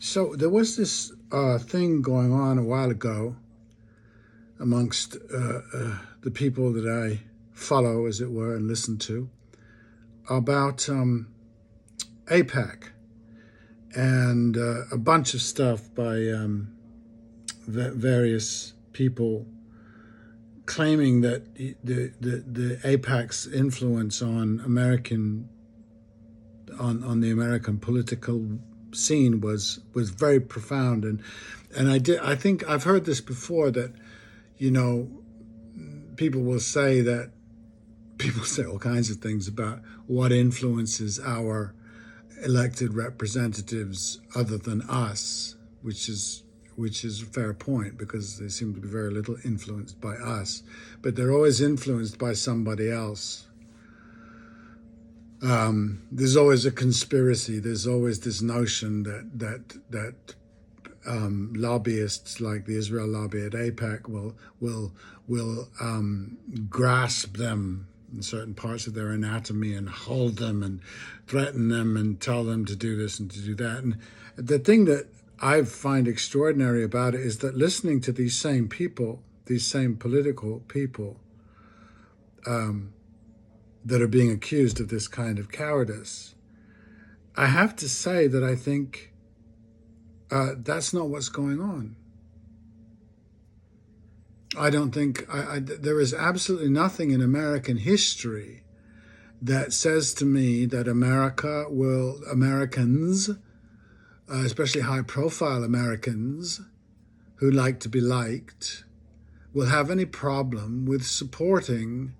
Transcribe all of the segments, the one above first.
So there was this thing going on a while ago amongst the people that I follow, as it were, and listen to about APAC and a bunch of stuff by various people claiming that the APAC's influence on the American political scene was very profound, and I think I've heard this before, that you know people will say that people say all kinds of things about what influences our elected representatives other than us, which is a fair point, because they seem to be very little influenced by us, but they're always influenced by somebody else. There's always a conspiracy. There's always this notion that lobbyists like the Israel lobby at APAC will grasp them in certain parts of their anatomy and hold them and threaten them and tell them to do this and to do that. And the thing that I find extraordinary about it is that listening to these same people, these same political people, that are being accused of this kind of cowardice, I have to say that I think that's not what's going on. I don't think there is absolutely nothing in American history that says to me that Americans, especially high-profile Americans who like to be liked, will have any problem with supporting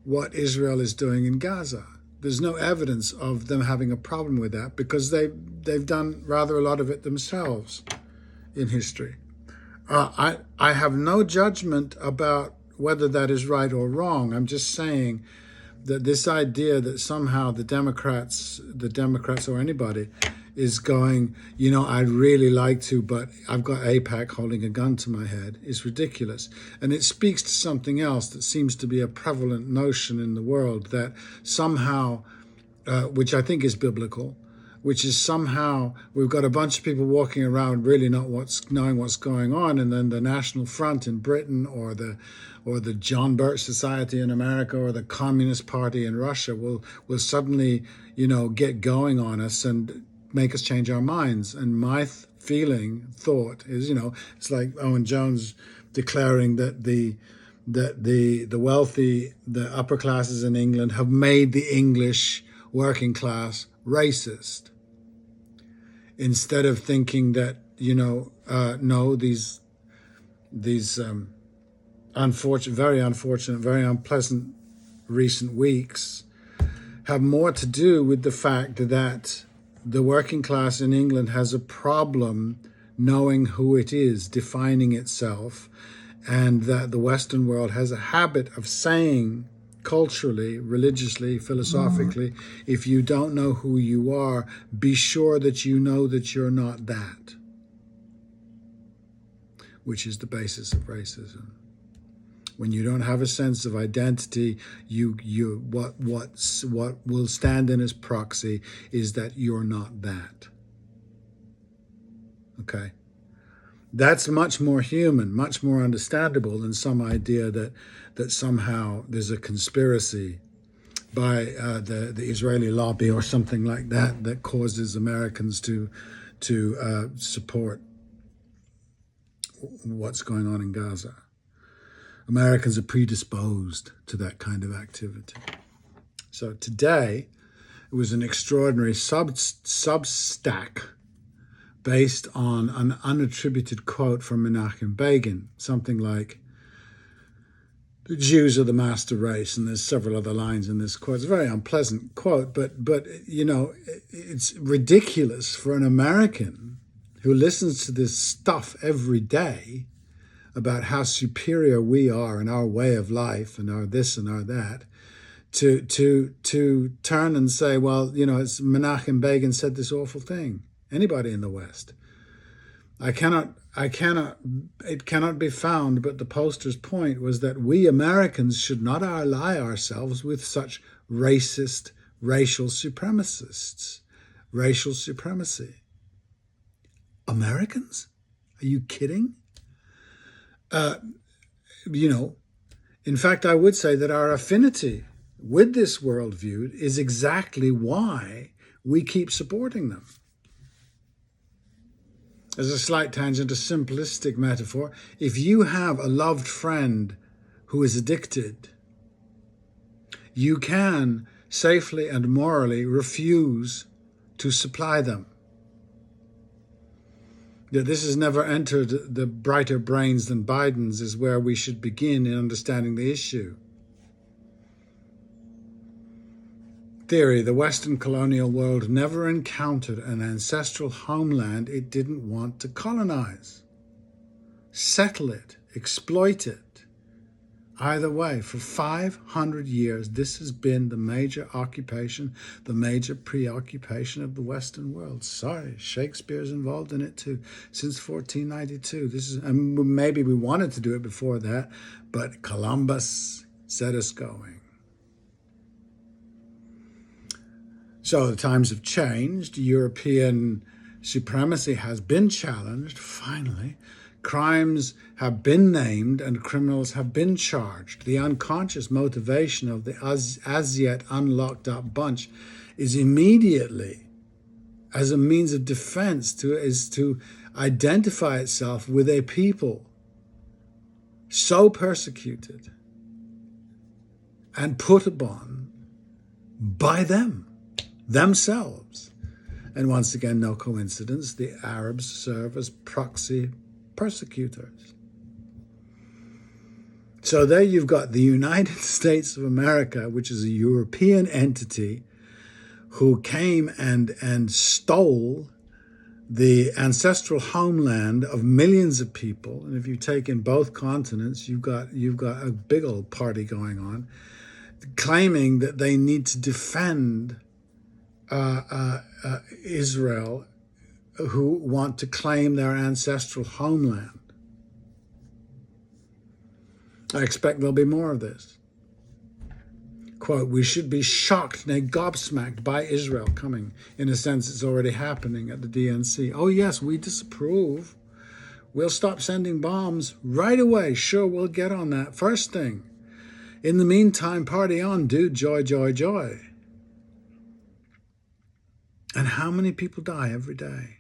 what Israel is doing in Gaza. There's no evidence of them having a problem with that, because they've done rather a lot of it themselves in history. I have no judgment about whether that is right or wrong. I'm just saying that this idea that somehow the Democrats or anybody is going, I'd really like to, but I've got AIPAC holding a gun to my head, is ridiculous. And it speaks to something else that seems to be a prevalent notion in the world, that somehow, which I think is biblical, which is somehow we've got a bunch of people walking around really not knowing what's going on, and then the National Front in Britain, or the John Birch Society in America, or the Communist Party in Russia will suddenly, get going on us and make us change our minds. And my thought is, it's like Owen Jones declaring that the wealthy, the upper classes in England have made the English working class racist, instead of thinking that, no, these very unfortunate, very unpleasant recent weeks have more to do with the fact that the working class in England has a problem knowing who it is, defining itself, and that the Western world has a habit of saying, culturally, religiously, philosophically, if you don't know who you are, be sure that you know that you're not that, which is the basis of racism. When you don't have a sense of identity, what will stand in as proxy is that you're not that. Okay? That's much more human, much more understandable than some idea that somehow there's a conspiracy by the Israeli lobby or something like that causes Americans to support what's going on in Gaza. Americans are predisposed to that kind of activity. So today, it was an extraordinary substack based on an unattributed quote from Menachem Begin, something like, "The Jews are the master race," and there's several other lines in this quote. It's a very unpleasant quote, but it's ridiculous for an American who listens to this stuff every day about how superior we are in our way of life and our this and our that, to turn and say, well, it's Menachem Begin said this awful thing. Anybody in the West. It cannot be found, but the poster's point was that we Americans should not ally ourselves with such racist, racial supremacists, racial supremacy. Americans? Are you kidding? You know, in fact, I would say that our affinity with this worldview is exactly why we keep supporting them. As a slight tangent, a simplistic metaphor, if you have a loved friend who is addicted, you can safely and morally refuse to supply them. That this has never entered the brighter brains than Biden's is where we should begin in understanding the issue. Theory: the Western colonial world never encountered an ancestral homeland it didn't want to colonize, settle it, exploit it. Either way, for 500 years, this has been the major occupation, the major preoccupation of the Western world. Sorry, Shakespeare's involved in it too, since 1492. And maybe we wanted to do it before that, but Columbus set us going. So the times have changed. European supremacy has been challenged, finally. Crimes have been named and criminals have been charged. The unconscious motivation of the as yet unlocked up bunch is immediately, as a means of defense, is to identify itself with a people so persecuted and put upon by themselves. And once again, no coincidence, the Arabs serve as proxy persecutors. So there you've got the United States of America, which is a European entity who came and stole the ancestral homeland of millions of people. And if you take in both continents, you've got a big old party going on, claiming that they need to defend Israel, who want to claim their ancestral homeland. I expect there'll be more of this. Quote, we should be shocked, nay, gobsmacked by Israel coming. In a sense, it's already happening at the DNC. Oh, yes, we disapprove. We'll stop sending bombs right away. Sure, we'll get on that first thing. In the meantime, party on, dude. Joy, joy, joy. And how many people die every day?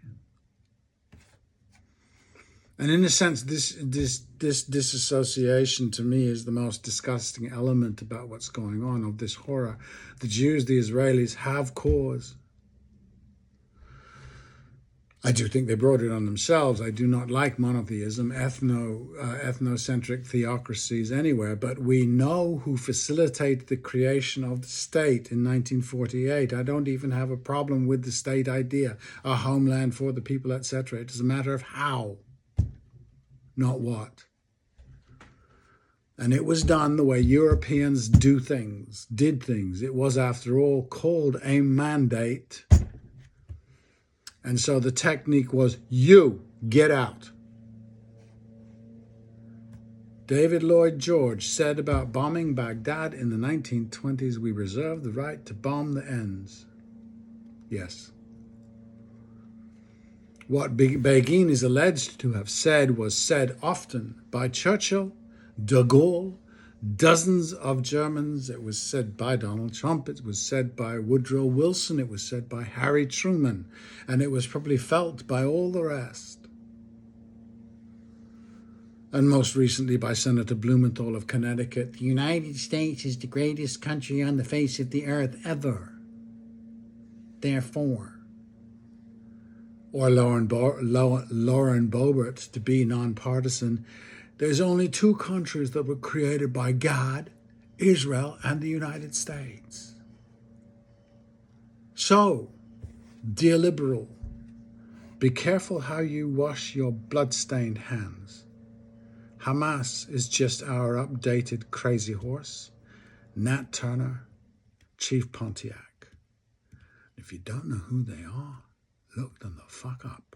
And in a sense, this disassociation to me is the most disgusting element about what's going on, of this horror. The Jews, the Israelis have cause. I do think they brought it on themselves. I do not like monotheism, ethnocentric theocracies anywhere, but we know who facilitated the creation of the state in 1948. I don't even have a problem with the state idea, a homeland for the people, etc. It is a matter of how, not what. And it was done the way Europeans did things. It was, after all, called a mandate. And so the technique was, you get out. David Lloyd George said about bombing Baghdad in the 1920s, we reserve the right to bomb the ends. Yes. What Begin is alleged to have said was said often by Churchill, de Gaulle, dozens of Germans. It was said by Donald Trump. It was said by Woodrow Wilson. It was said by Harry Truman. And it was probably felt by all the rest. And most recently by Senator Blumenthal of Connecticut. The United States is the greatest country on the face of the earth ever. Therefore. Or Lauren Boebert, to be nonpartisan, there's only two countries that were created by God, Israel and the United States. So, dear liberal, be careful how you wash your blood-stained hands. Hamas is just our updated crazy horse, Nat Turner, Chief Pontiac. If you don't know who they are, look them the fuck up.